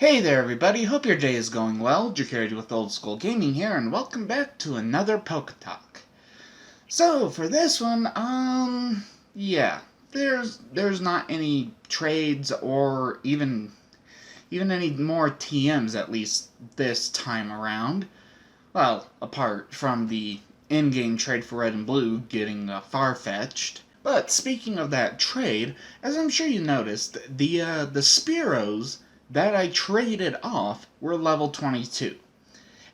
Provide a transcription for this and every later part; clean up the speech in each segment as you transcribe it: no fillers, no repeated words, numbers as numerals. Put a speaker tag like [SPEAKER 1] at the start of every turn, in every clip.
[SPEAKER 1] Hey there everybody, hope your day is going well. Jacarity with Old School Gaming here, and welcome back to another PokeTalk. So, for this one, yeah, there's not any trades or even any more TMs, at least this time around. Well, apart from the in-game trade for Red and Blue getting far-fetched. But speaking of that trade, as I'm sure you noticed, the Spearows that I traded off were level 22.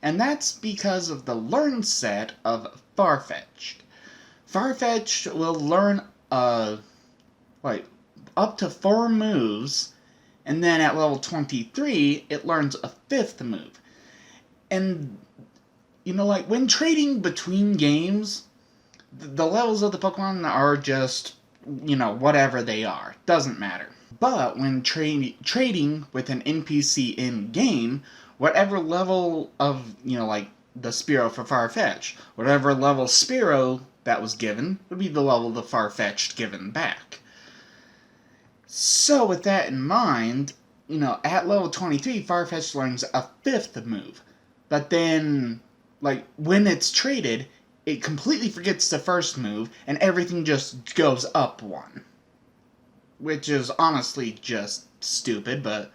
[SPEAKER 1] And that's because of the learn set of Farfetch'd. Farfetch'd will learn up to 4 moves, and then at level 23 it learns a 5th move. And when trading between games, the levels of the Pokemon are just, whatever they are. Doesn't matter. But when trading with an NPC in-game, whatever level of, the Spearow for Farfetch'd, whatever level Spearow that was given would be the level the Farfetch'd given back. So with that in mind, at level 23, Farfetch'd learns a 5th move. But then, when it's traded, it completely forgets the first move, and everything just goes up 1. Which is honestly just stupid, but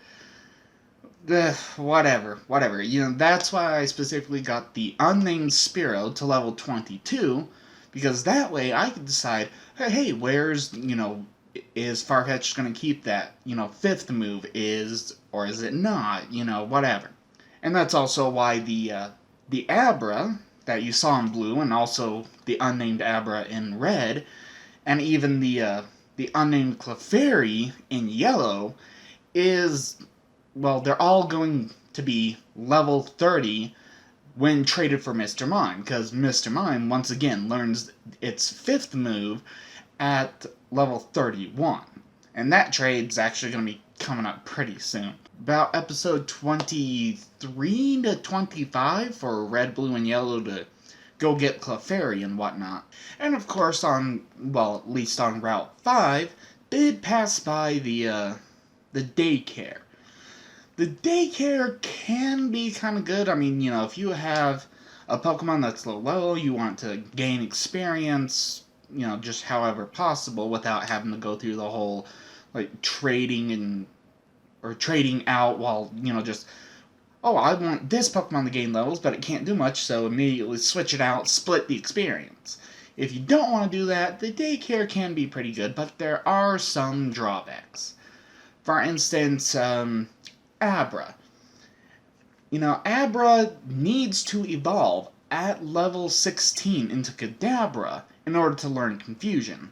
[SPEAKER 1] whatever. That's why I specifically got the unnamed Spearow to level 22, because that way I could decide, hey, where's, is Farfetch'd going to keep that, 5th move, or is it not, whatever. And that's also why the Abra that you saw in blue, and also the unnamed Abra in red, and even the unnamed Clefairy in yellow is, they're all going to be level 30 when traded for Mr. Mime, because Mr. Mime, once again, learns its 5th move at level 31. And that trade's actually going to be coming up pretty soon. About episode 23 to 25 for Red, Blue, and Yellow to go get Clefairy and whatnot. And of course at least on Route 5, did pass by the daycare. The daycare can be kind of good. I mean, if you have a Pokemon that's low level, you want to gain experience, just however possible without having to go through the whole, trading out while, just, oh, I want this Pokemon to gain levels, but it can't do much, so immediately switch it out, split the experience. If you don't want to do that, the daycare can be pretty good, but there are some drawbacks. For instance, Abra. Abra needs to evolve at level 16 into Kadabra in order to learn Confusion.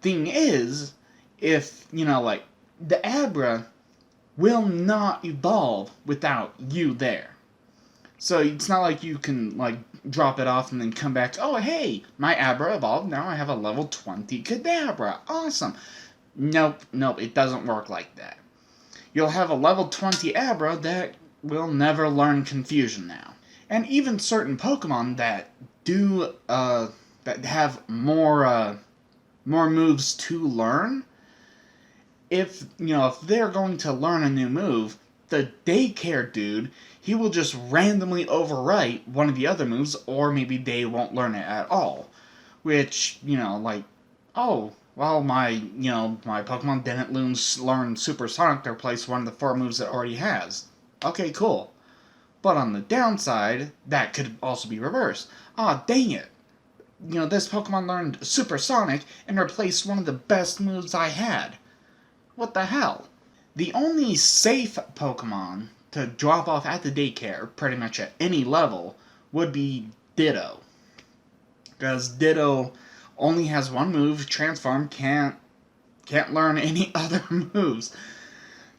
[SPEAKER 1] Thing is, if, the Abra will not evolve without you there. So it's not like you can, drop it off and then come back to, oh, hey, my Abra evolved, now I have a level 20 Kadabra. Awesome. Nope, it doesn't work like that. You'll have a level 20 Abra that will never learn Confusion now. And even certain Pokemon that do, that have more moves to learn, if they're going to learn a new move, the daycare dude, he will just randomly overwrite one of the other moves, or maybe they won't learn it at all. Which, oh, well, my Pokemon didn't learn Supersonic to replace one of the 4 moves it already has. Okay, cool. But on the downside, that could also be reversed. Ah, dang it. This Pokemon learned Supersonic and replaced one of the best moves I had. What the hell? The only safe Pokemon to drop off at the daycare, pretty much at any level, would be Ditto. Because Ditto only has one move, Transform, can't learn any other moves.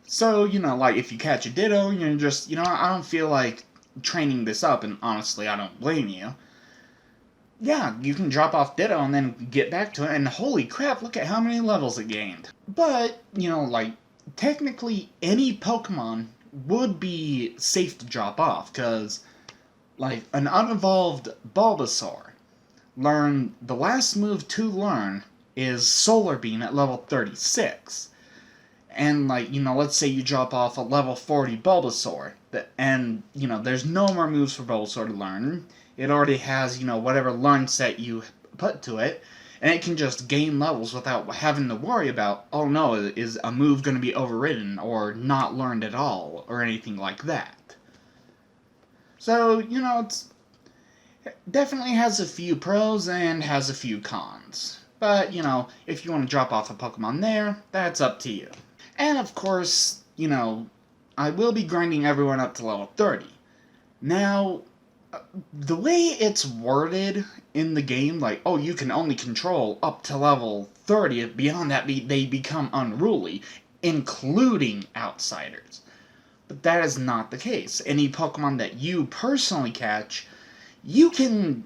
[SPEAKER 1] So, if you catch a Ditto, you're just, I don't feel like training this up, and honestly, I don't blame you. Yeah, you can drop off Ditto and then get back to it, and holy crap, look at how many levels it gained. But, technically any Pokemon would be safe to drop off, because, an unevolved Bulbasaur, the last move to learn is Solar Beam at level 36. and, like, let's say you drop off a level 40 Bulbasaur, and, there's no more moves for Bulbasaur to learn. It already has, whatever learn set you put to it, and it can just gain levels without having to worry about, oh no, is a move going to be overridden, or not learned at all, or anything like that. So, it's definitely has a few pros and has a few cons. But, if you want to drop off a Pokemon there, that's up to you. And of course, I will be grinding everyone up to level 30. Now, the way it's worded in the game, like, oh, you can only control up to level 30, beyond that they become unruly, including outsiders. But that is not the case. Any Pokemon that you personally catch, you can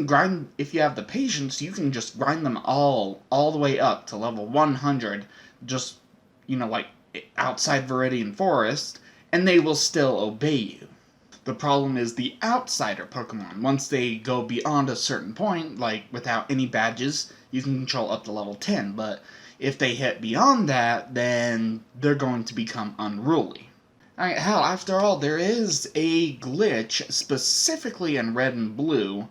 [SPEAKER 1] grind, if you have the patience, you can just grind them all the way up to level 100, just, like outside Viridian Forest, and they will still obey you. The problem is the outsider Pokemon. Once they go beyond a certain point, like without any badges, you can control up to level 10, but if they hit beyond that, then they're going to become unruly. Alright, hell, after all, there is a glitch, specifically in Red and Blue.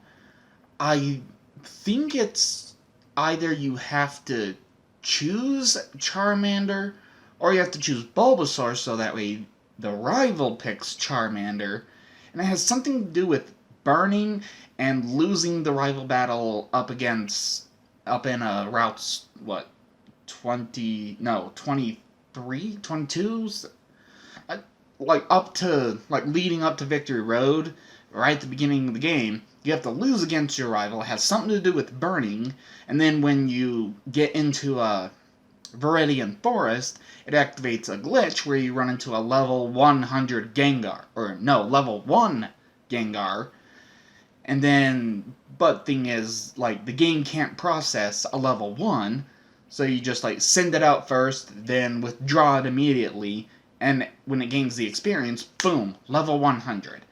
[SPEAKER 1] I think it's either you have to choose Charmander, or you have to choose Bulbasaur, so that way the rival picks Charmander. And it has something to do with burning and losing the rival battle up in routes, 23, 22? Leading up to Victory Road, right at the beginning of the game, you have to lose against your rival. It has something to do with burning, and then when you get into Viridian Forest, it activates a glitch where you run into a level 100 Gengar, level 1 Gengar, and then, but thing is, like, the game can't process a level 1, so you just, send it out first, then withdraw it immediately, and when it gains the experience, boom, level 100.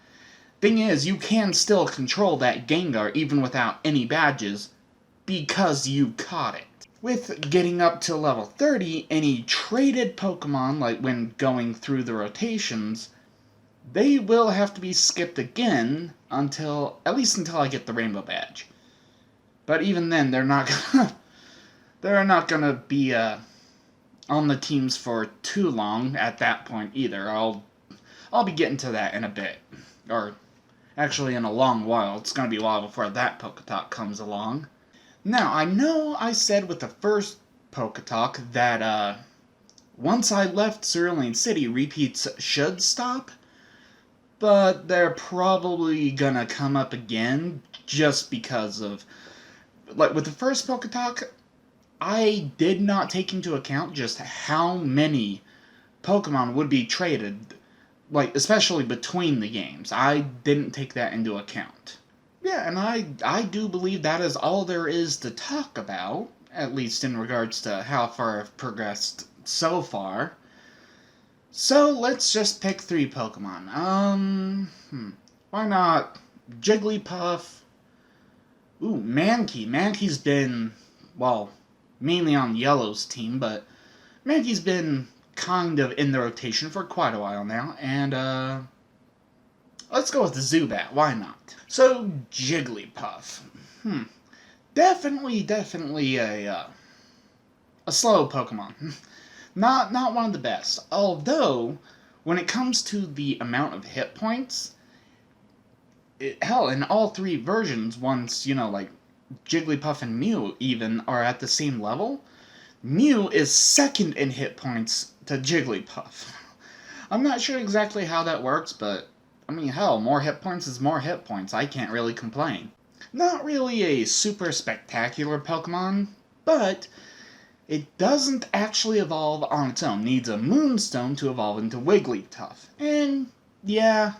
[SPEAKER 1] Thing is, you can still control that Gengar even without any badges, because you caught it. With getting up to level 30, any traded Pokemon, like when going through the rotations, they will have to be skipped again at least until I get the Rainbow Badge. But even then, they're not gonna be on the teams for too long at that point either. I'll be getting to that in a bit, or actually in a long while. It's gonna be a while before that PokeTalk comes along. Now, I know I said with the first PokeTalk that once I left Cerulean City, repeats should stop, but they're probably gonna come up again just because of, with the first PokeTalk, I did not take into account just how many Pokemon would be traded, especially between the games. I didn't take that into account. Yeah, and I do believe that is all there is to talk about, at least in regards to how far I've progressed so far. So, let's just pick 3 Pokemon. Why not Jigglypuff? Ooh, Mankey. Mankey's been, mainly on Yellow's team, but Mankey's been kind of in the rotation for quite a while now, and, let's go with the Zubat, why not? So, Jigglypuff. Definitely a slow Pokemon. Not one of the best. Although, when it comes to the amount of hit points, in all 3 versions, once, Jigglypuff and Mew even are at the same level, Mew is second in hit points to Jigglypuff. I'm not sure exactly how that works, but more hit points is more hit points. I can't really complain. Not really a super spectacular Pokemon, but it doesn't actually evolve on its own. Needs a Moonstone to evolve into Wigglytuff. And, yeah,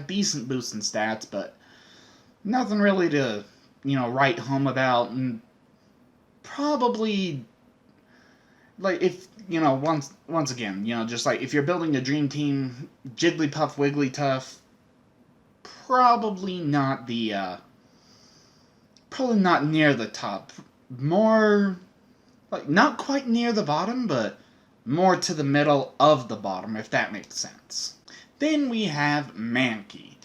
[SPEAKER 1] decent boost in stats, but nothing really to, write home about. And probably, if, once again, just if you're building a dream team, Jigglypuff, Wigglytuff, probably not near the top. More, not quite near the bottom, but more to the middle of the bottom, if that makes sense. Then we have Mankey.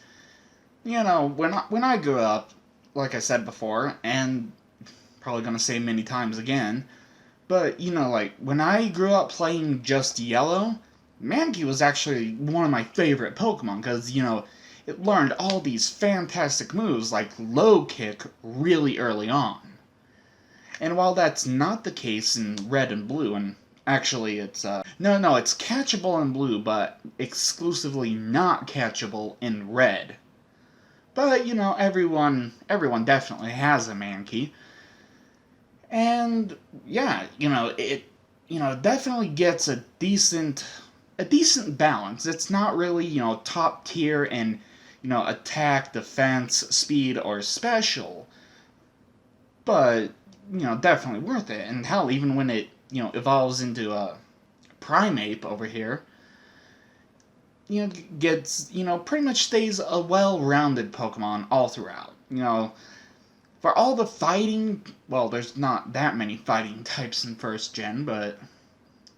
[SPEAKER 1] You know, when I grew up, like I said before, and probably gonna say many times again, but, you know, like, when I grew up playing just Yellow, Mankey was actually one of my favorite Pokemon, because, you know, it learned all these fantastic moves, like Low Kick, really early on. And while that's not the case in Red and Blue, and actually it's, no, it's catchable in Blue, but exclusively not catchable in Red. But, you know, everyone definitely has a Mankey. And, yeah, it definitely gets a decent balance. It's not really, top tier in, attack, defense, speed, or special. But, definitely worth it. And hell, even when it, evolves into a Primeape over here, gets, pretty much stays a well-rounded Pokemon all throughout. For all the fighting, well, there's not that many fighting types in First Gen, but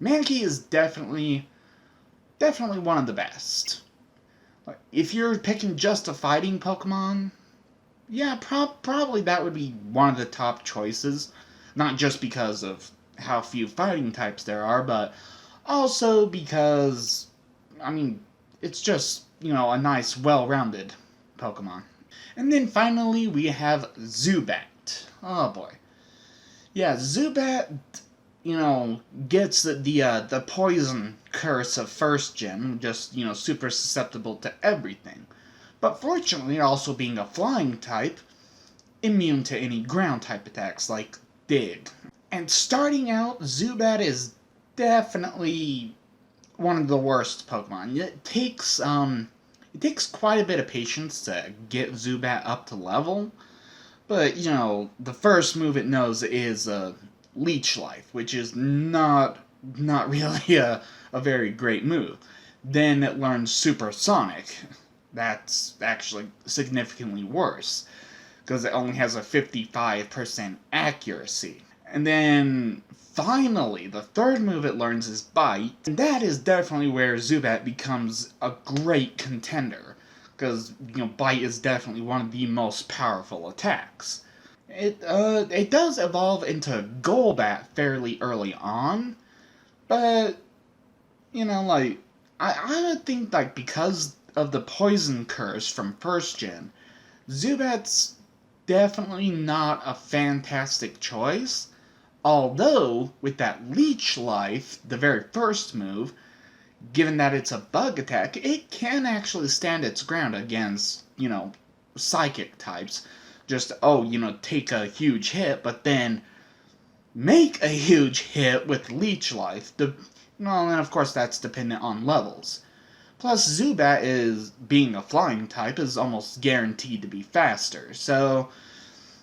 [SPEAKER 1] Mankey is definitely one of the best. If you're picking just a fighting Pokemon, yeah, probably that would be one of the top choices. Not just because of how few fighting types there are, but also because, I mean, it's just, a nice, well-rounded Pokemon. And then finally, we have Zubat. Oh boy. Yeah, Zubat, gets the poison curse of First Gen, just, super susceptible to everything. But fortunately, also being a flying type, immune to any ground type attacks, like Dig. And starting out, Zubat is definitely one of the worst Pokemon. It takes quite a bit of patience to get Zubat up to level, but, the first move it knows is Leech Life, which is not really a very great move. Then it learns Supersonic. That's actually significantly worse, because it only has a 55% accuracy. And then, finally, the third move it learns is Bite, and that is definitely where Zubat becomes a great contender, because, Bite is definitely one of the most powerful attacks. It does evolve into Golbat fairly early on, but, I would think, because of the poison curse from First Gen, Zubat's definitely not a fantastic choice. Although, with that Leech Life, the very first move, given that it's a bug attack, it can actually stand its ground against, psychic types. Just, take a huge hit, but then make a huge hit with Leech Life. And of course that's dependent on levels. Plus, Zubat being a flying type, is almost guaranteed to be faster, so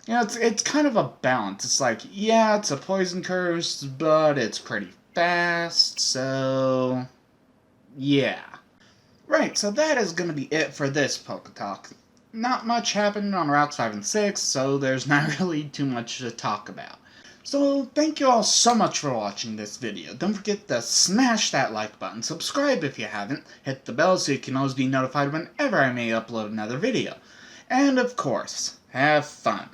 [SPEAKER 1] it's kind of a balance. It's like, yeah, it's a poison curse, but it's pretty fast, so yeah. Right, so that is going to be it for this PokeTalk. Not much happened on Routes 5 and 6, so there's not really too much to talk about. So, thank you all so much for watching this video. Don't forget to smash that like button, subscribe if you haven't, hit the bell so you can always be notified whenever I may upload another video. And of course, have fun.